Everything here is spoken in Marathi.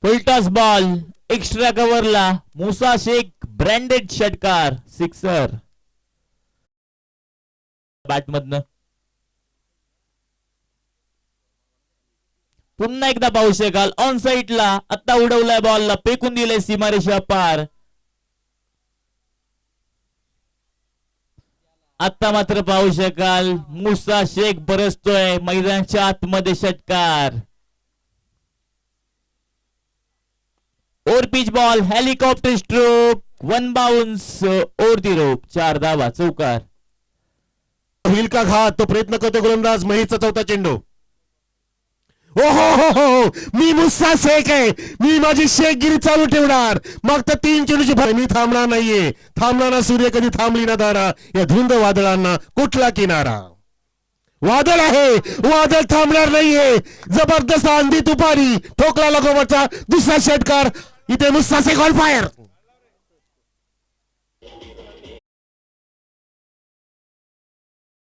फुलटॉस बॉल एक्स्ट्रा कव्हरला मुसा शेख ब्रँडेड षटकार सिक्सर बॅटमधनं पुन्हा एकदा पाहू शकाल ऑन साइडला आता उडवलाय बॉलला फेकून दिले सीमारेषा पार आता मात्र पाहू शकाल मुसा शेख बरसतोय मैदानाच्या आतमध्ये षटकार over pitch ball helicopter stroke one bounce over the rope 4 धावा चौकार होईल का घात तो प्रयत्न करतो गोलंदाज महेशचा चौथा चेंडू ओ हो मी मुस्सा शेख आहे मी माझी शेखगिरी चालू ठेवणार मग तर 3 चेंडूची मी थांबणार नाहीये थांबणार ना सूर्य कधी थांबली ना दारा या धुंद वादळांना कुठला किनारा वादळ आहे वादळ थांबणार नाहीये जबरदस्त आंधी तुपारी ठोकला लगोवरचा दुसरा षटकार इथे मुस्सा शेख ऑन फायर